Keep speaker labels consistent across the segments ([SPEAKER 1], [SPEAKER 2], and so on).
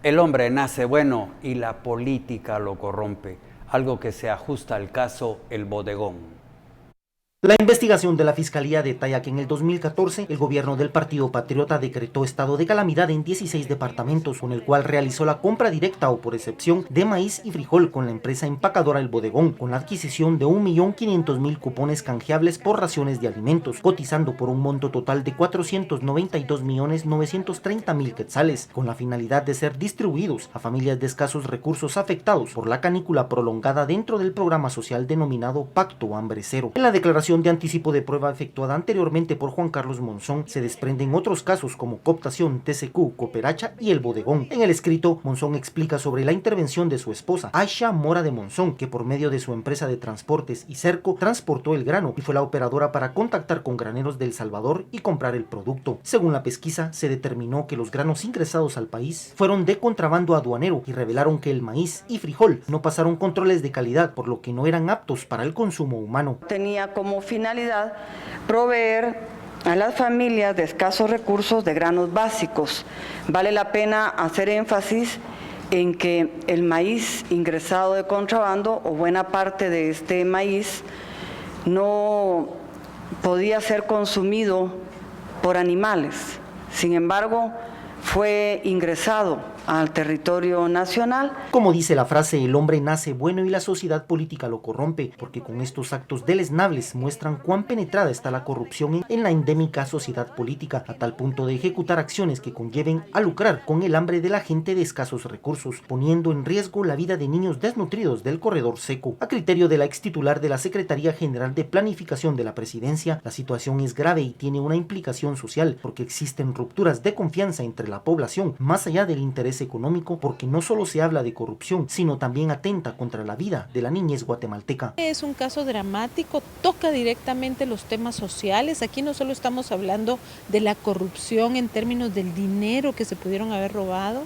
[SPEAKER 1] El hombre nace bueno y la política lo corrompe, algo que se ajusta al caso El Bodegón.
[SPEAKER 2] La investigación de la Fiscalía detalla que en el 2014 el gobierno del Partido Patriota decretó estado de calamidad en 16 departamentos, con el cual realizó la compra directa o por excepción de maíz y frijol con la empresa empacadora El Bodegón, con la adquisición de 1.500.000 cupones canjeables por raciones de alimentos, cotizando por un monto total de 492.930.000 quetzales, con la finalidad de ser distribuidos a familias de escasos recursos afectados por la canícula prolongada dentro del programa social denominado Pacto Hambre Cero. En la declaración de anticipo de prueba efectuada anteriormente por Juan Carlos Monzón, se desprenden otros casos como cooptación, TCQ, cooperacha y El Bodegón. En el escrito, Monzón explica sobre la intervención de su esposa, Aisha Mora de Monzón, que por medio de su empresa de transportes y cerco transportó el grano y fue la operadora para contactar con graneros de El Salvador y comprar el producto. Según la pesquisa, se determinó que los granos ingresados al país fueron de contrabando aduanero y revelaron que el maíz y frijol no pasaron controles de calidad, por lo que no eran aptos para el consumo humano.
[SPEAKER 3] Tenía como finalidad proveer a las familias de escasos recursos de granos básicos. Vale la pena hacer énfasis en que el maíz ingresado de contrabando o buena parte de este maíz no podía ser consumido por animales. Sin embargo, fue ingresado al territorio nacional.
[SPEAKER 2] Como dice la frase, el hombre nace bueno y la sociedad política lo corrompe, porque con estos actos deleznables muestran cuán penetrada está la corrupción en la endémica sociedad política, a tal punto de ejecutar acciones que conlleven a lucrar con el hambre de la gente de escasos recursos, poniendo en riesgo la vida de niños desnutridos del corredor seco. A criterio de la extitular de la Secretaría General de Planificación de la Presidencia, la situación es grave y tiene una implicación social, porque existen rupturas de confianza entre la población, más allá del interés económico, porque no solo se habla de corrupción, sino también atenta contra la vida de la niñez guatemalteca.
[SPEAKER 4] Es un caso dramático, toca directamente los temas sociales. Aquí no solo estamos hablando de la corrupción en términos del dinero que se pudieron haber robado,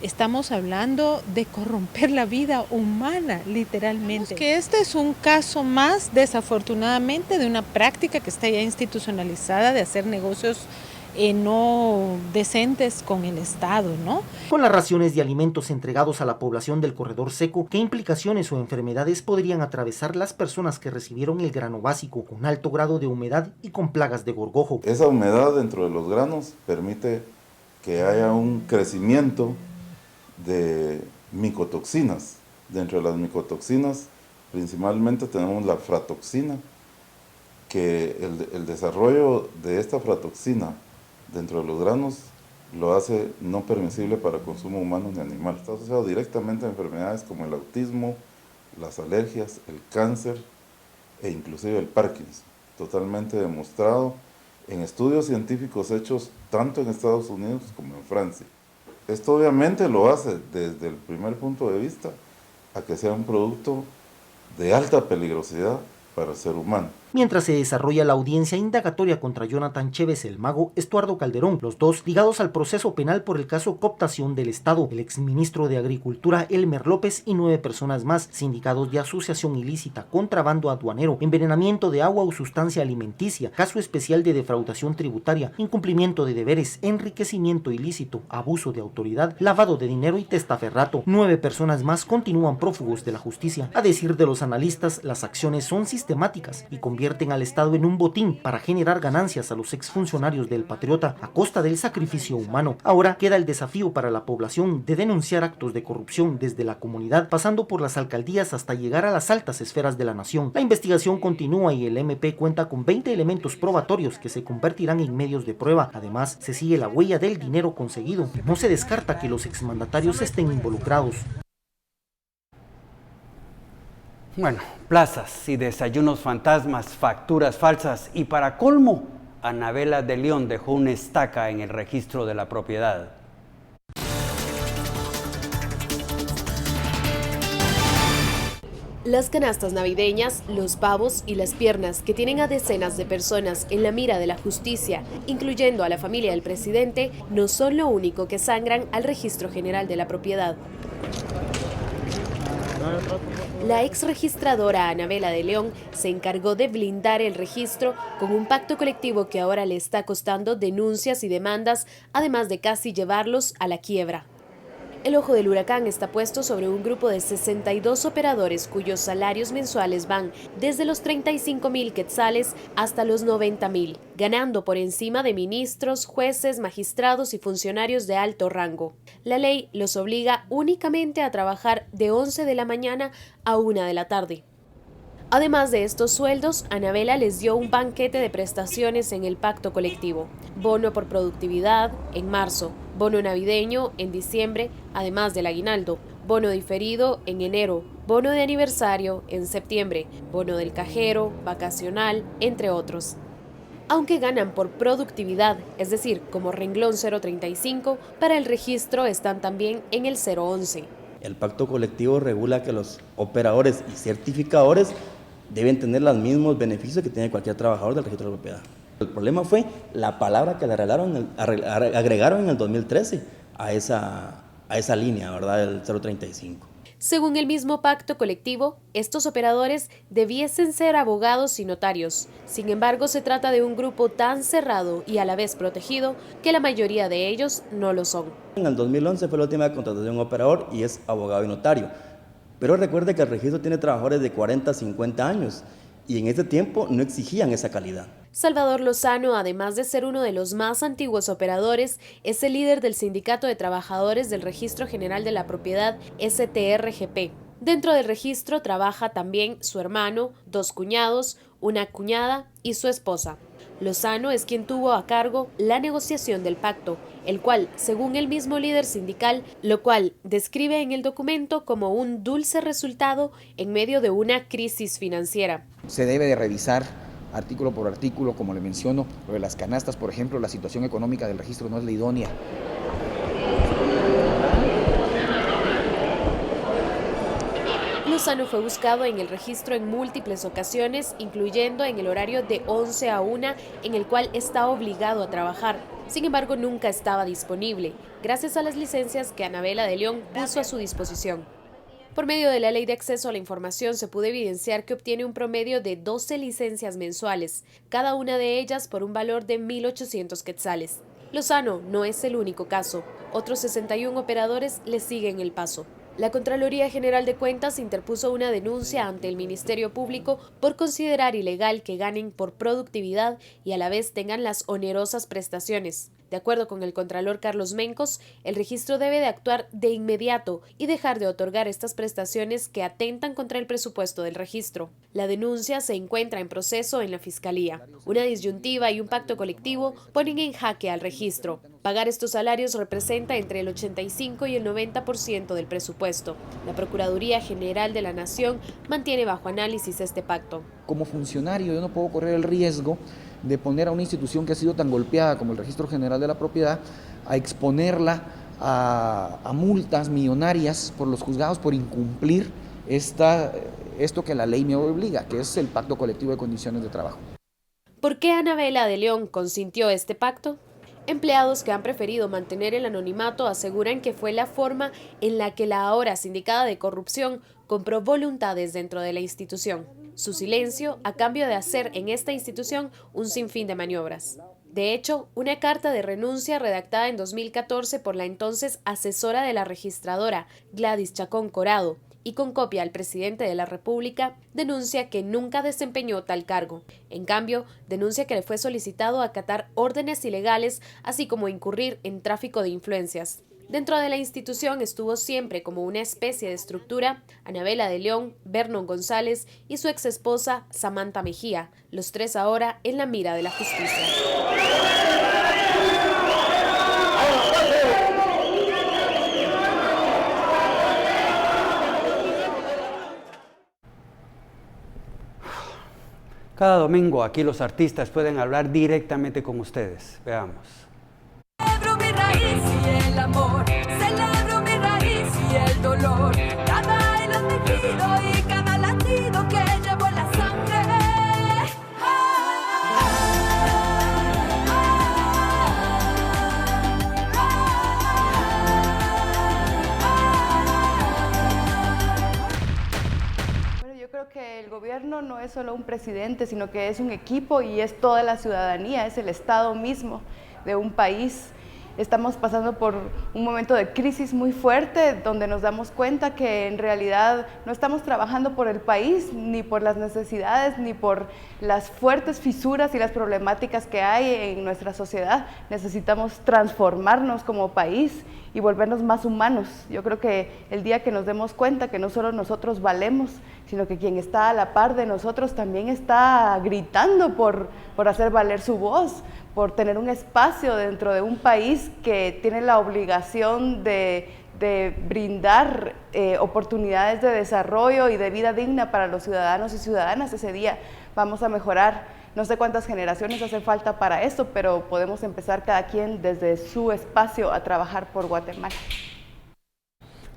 [SPEAKER 4] estamos hablando de corromper la vida humana, literalmente. Que este es un caso más, desafortunadamente, de una práctica que está ya institucionalizada de hacer negocios no decentes con el Estado, ¿no?
[SPEAKER 2] Con las raciones de alimentos entregados a la población del corredor seco, ¿qué implicaciones o enfermedades podrían atravesar las personas que recibieron el grano básico con alto grado de humedad y con plagas de gorgojo?
[SPEAKER 5] Esa humedad dentro de los granos permite que haya un crecimiento de micotoxinas. Dentro de las micotoxinas, principalmente tenemos la aflatoxina, que el desarrollo de esta aflatoxina dentro de los granos lo hace no permisible para consumo humano ni animal. Está asociado directamente a enfermedades como el autismo, las alergias, el cáncer e inclusive el Parkinson, totalmente demostrado en estudios científicos hechos tanto en Estados Unidos como en Francia. Esto obviamente lo hace desde el primer punto de vista a que sea un producto de alta peligrosidad para el ser humano.
[SPEAKER 2] Mientras se desarrolla la audiencia indagatoria contra Jonathan Chévez el Mago, Estuardo Calderón, los dos ligados al proceso penal por el caso cooptación del Estado, el exministro de Agricultura Elmer López y 9 personas más, sindicados de asociación ilícita, contrabando aduanero, envenenamiento de agua o sustancia alimenticia, caso especial de defraudación tributaria, incumplimiento de deberes, enriquecimiento ilícito, abuso de autoridad, lavado de dinero y testaferrato. 9 personas más continúan prófugos de la justicia. A decir de los analistas, las acciones son sistemáticas y convierten al Estado en un botín para generar ganancias a los exfuncionarios del Patriota a costa del sacrificio humano. Ahora queda el desafío para la población de denunciar actos de corrupción desde la comunidad, pasando por las alcaldías hasta llegar a las altas esferas de la nación. La investigación continúa y el MP cuenta con 20 elementos probatorios que se convertirán en medios de prueba. Además, se sigue la huella del dinero conseguido. No se descarta que los exmandatarios estén involucrados.
[SPEAKER 1] Bueno, plazas y desayunos fantasmas, facturas falsas y para colmo, Anabela de León dejó una estaca en el registro de la propiedad.
[SPEAKER 6] Las canastas navideñas, los pavos y las piernas que tienen a decenas de personas en la mira de la justicia, incluyendo a la familia del presidente, no son lo único que sangran al Registro General de la Propiedad. La ex registradora Anabela de León se encargó de blindar el registro con un pacto colectivo que ahora le está costando denuncias y demandas, además de casi llevarlos a la quiebra. El ojo del huracán está puesto sobre un grupo de 62 operadores cuyos salarios mensuales van desde los 35.000 quetzales hasta los 90.000, ganando por encima de ministros, jueces, magistrados y funcionarios de alto rango. La ley los obliga únicamente a trabajar de 11 de la mañana a 1 de la tarde. Además de estos sueldos, Anabela les dio un banquete de prestaciones en el pacto colectivo, bono por productividad en marzo, bono navideño en diciembre, además del aguinaldo, bono diferido en enero, bono de aniversario en septiembre, bono del cajero, vacacional, entre otros. Aunque ganan por productividad, es decir, como renglón 035, para el registro están también en el 011.
[SPEAKER 7] El pacto colectivo regula que los operadores y certificadores deben tener los mismos beneficios que tiene cualquier trabajador del registro de la propiedad. El problema fue la palabra que le agregaron en el 2013 a esa línea, ¿verdad?, del 035.
[SPEAKER 6] Según el mismo pacto colectivo, estos operadores debiesen ser abogados y notarios. Sin embargo, se trata de un grupo tan cerrado y a la vez protegido que la mayoría de ellos no lo son.
[SPEAKER 7] En el 2011 fue la última contratación de un operador y es abogado y notario. Pero recuerde que el registro tiene trabajadores de 40 a 50 años y en ese tiempo no exigían esa calidad.
[SPEAKER 6] Salvador Lozano, además de ser uno de los más antiguos operadores, es el líder del Sindicato de Trabajadores del Registro General de la Propiedad, STRGP. Dentro del registro trabaja también su hermano, 2 cuñados, una cuñada y su esposa. Lozano es quien tuvo a cargo la negociación del pacto, el cual, según el mismo líder sindical, lo cual describe en el documento como un dulce resultado en medio de una crisis financiera.
[SPEAKER 8] Se debe de revisar artículo por artículo, como le menciono, lo de las canastas, por ejemplo, la situación económica del registro no es la idónea.
[SPEAKER 6] Lozano fue buscado en el registro en múltiples ocasiones, incluyendo en el horario de 11 a 1, en el cual está obligado a trabajar. Sin embargo, nunca estaba disponible, gracias a las licencias que Anabela de León puso a su disposición. Por medio de la Ley de Acceso a la Información se pudo evidenciar que obtiene un promedio de 12 licencias mensuales, cada una de ellas por un valor de 1.800 quetzales. Lozano no es el único caso, otros 61 operadores le siguen el paso. La Contraloría General de Cuentas interpuso una denuncia ante el Ministerio Público por considerar ilegal que ganen por productividad y a la vez tengan las onerosas prestaciones. De acuerdo con el Contralor Carlos Mencos, el registro debe de actuar de inmediato y dejar de otorgar estas prestaciones que atentan contra el presupuesto del registro. La denuncia se encuentra en proceso en la Fiscalía. Una disyuntiva y un pacto colectivo ponen en jaque al registro. Pagar estos salarios representa entre el 85 y el 90% del presupuesto. La Procuraduría General de la Nación mantiene bajo análisis este pacto.
[SPEAKER 8] Como funcionario, yo no puedo correr el riesgo de poner a una institución que ha sido tan golpeada como el Registro General de la Propiedad a exponerla a multas millonarias por los juzgados por incumplir esto que la ley me obliga, que es el pacto colectivo de condiciones de trabajo.
[SPEAKER 6] ¿Por qué Anabela de León consintió este pacto? Empleados que han preferido mantener el anonimato aseguran que fue la forma en la que la ahora sindicada de corrupción compró voluntades dentro de la institución. Su silencio a cambio de hacer en esta institución un sinfín de maniobras. De hecho, una carta de renuncia redactada en 2014 por la entonces asesora de la registradora, Gladys Chacón Corado, y con copia al presidente de la República, denuncia que nunca desempeñó tal cargo. En cambio, denuncia que le fue solicitado acatar órdenes ilegales, así como incurrir en tráfico de influencias. Dentro de la institución estuvo siempre como una especie de estructura Anabela de León, Vernon González y su exesposa Samantha Mejía, los tres ahora en la mira de la justicia.
[SPEAKER 1] Cada domingo aquí los artistas pueden hablar directamente con ustedes. Veamos.
[SPEAKER 9] Celebro mi raíz y el amor, celebro mi raíz y el dolor, cada hilo tejido y cada latido que llevo en la sangre.
[SPEAKER 10] Bueno, yo creo que el gobierno no es solo un presidente, sino que es un equipo y es toda la ciudadanía, es el Estado mismo de un país. Estamos pasando por un momento de crisis muy fuerte donde nos damos cuenta que en realidad no estamos trabajando por el país, ni por las necesidades, ni por las fuertes fisuras y las problemáticas que hay en nuestra sociedad. Necesitamos transformarnos como país y volvernos más humanos. Yo creo que el día que nos demos cuenta que no solo nosotros valemos, sino que quien está a la par de nosotros también está gritando por hacer valer su voz, por tener un espacio dentro de un país que tiene la obligación de brindar oportunidades de desarrollo y de vida digna para los ciudadanos y ciudadanas. Ese día vamos a mejorar. No sé cuántas generaciones hacen falta para eso, pero podemos empezar cada quien desde su espacio a trabajar por Guatemala.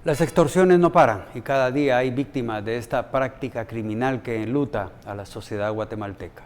[SPEAKER 1] Las extorsiones no paran y cada día hay víctimas de esta práctica criminal que enluta a la sociedad guatemalteca.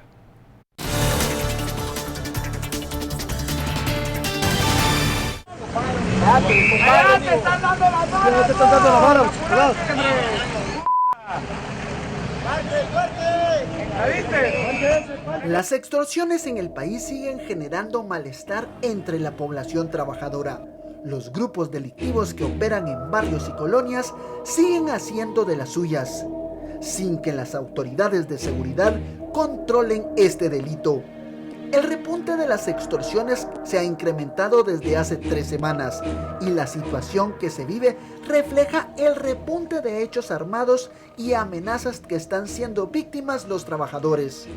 [SPEAKER 11] Las extorsiones en el país siguen generando malestar entre la población trabajadora. Los grupos delictivos que operan en barrios y colonias siguen haciendo de las suyas, sin que las autoridades de seguridad controlen este delito. El repunte de las extorsiones se ha incrementado desde hace 3 semanas y la situación que se vive refleja el repunte de hechos armados y amenazas que están siendo víctimas los trabajadores.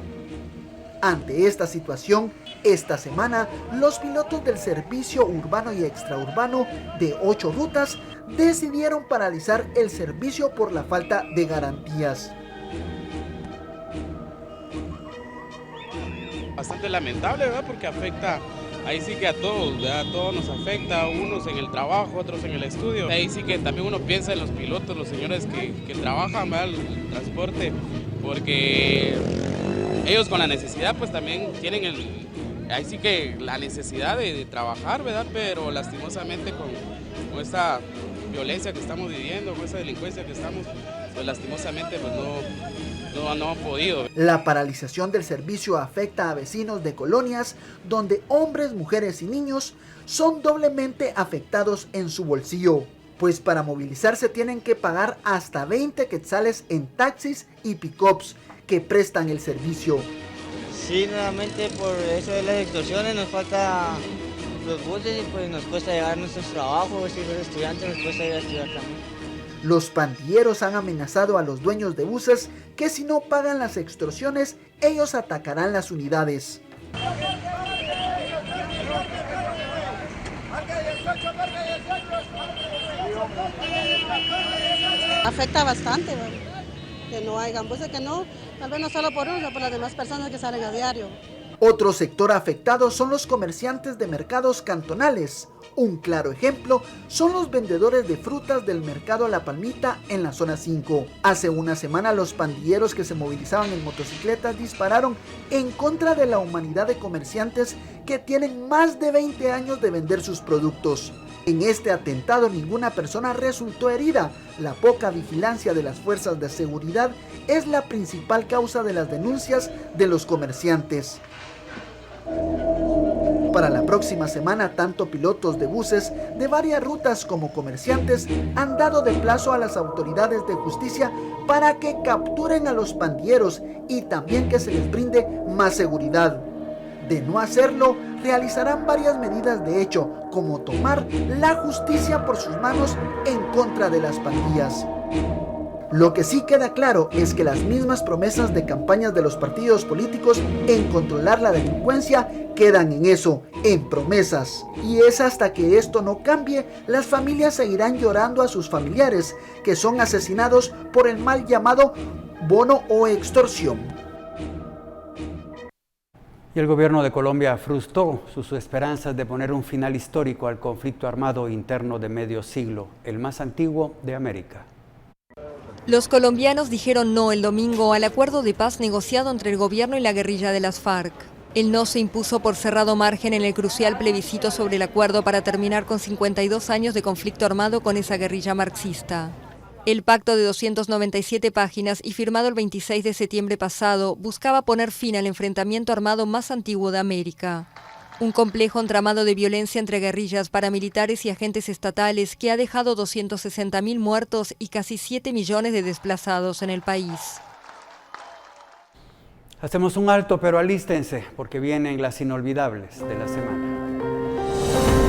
[SPEAKER 11] Ante esta situación, esta semana, los pilotos del servicio urbano y extraurbano de 8 rutas decidieron paralizar el servicio por la falta de garantías.
[SPEAKER 12] Bastante lamentable, ¿verdad? Porque afecta, ahí sí que a todos, ¿verdad? A todos nos afecta, unos en el trabajo, otros en el estudio. Ahí sí que también uno piensa en los pilotos, los señores que trabajan, ¿verdad? El transporte, porque ellos con la necesidad pues también tienen ahí sí que la necesidad de trabajar, ¿verdad? Pero lastimosamente con esta violencia que estamos viviendo, con esta delincuencia que estamos, pues lastimosamente pues no han podido.
[SPEAKER 11] La paralización del servicio afecta a vecinos de colonias donde hombres, mujeres y niños son doblemente afectados en su bolsillo, pues para movilizarse tienen que pagar hasta 20 quetzales en taxis y pick-ups que prestan el servicio.
[SPEAKER 13] Sí, nuevamente por eso de las extorsiones nos falta los buses y pues nos cuesta llegar a nuestros trabajos, y los estudiantes nos cuesta ir a estudiar también.
[SPEAKER 11] Los pandilleros han amenazado a los dueños de buses que si no pagan las extorsiones, ellos atacarán las unidades.
[SPEAKER 14] Afecta bastante, ¿verdad? Que no hayan buses, que no, tal vez no solo por uno, sino por las demás personas que salen a diario.
[SPEAKER 11] Otro sector afectado son los comerciantes de mercados cantonales. Un claro ejemplo son los vendedores de frutas del mercado La Palmita en la zona 5. Hace una semana los pandilleros que se movilizaban en motocicletas dispararon en contra de la humanidad de comerciantes que tienen más de 20 años de vender sus productos. En este atentado ninguna persona resultó herida. La poca vigilancia de las fuerzas de seguridad es la principal causa de las denuncias de los comerciantes. Para la próxima semana, tanto pilotos de buses de varias rutas como comerciantes han dado de plazo a las autoridades de justicia para que capturen a los pandilleros y también que se les brinde más seguridad. De no hacerlo, realizarán varias medidas de hecho, como tomar la justicia por sus manos en contra de las pandillas. Lo que sí queda claro es que las mismas promesas de campañas de los partidos políticos en controlar la delincuencia quedan en eso, en promesas. Y es hasta que esto no cambie, las familias seguirán llorando a sus familiares que son asesinados por el mal llamado bono o extorsión.
[SPEAKER 1] Y el gobierno de Colombia frustró sus esperanzas de poner un final histórico al conflicto armado interno de medio siglo, el más antiguo de América.
[SPEAKER 15] Los colombianos dijeron no el domingo al acuerdo de paz negociado entre el gobierno y la guerrilla de las FARC. El no se impuso por cerrado margen en el crucial plebiscito sobre el acuerdo para terminar con 52 años de conflicto armado con esa guerrilla marxista. El pacto de 297 páginas y firmado el 26 de septiembre pasado buscaba poner fin al enfrentamiento armado más antiguo de América. Un complejo entramado de violencia entre guerrillas, paramilitares y agentes estatales que ha dejado 260.000 muertos y casi 7 millones de desplazados en el país.
[SPEAKER 1] Hacemos un alto, pero alístense, porque vienen las inolvidables de la semana.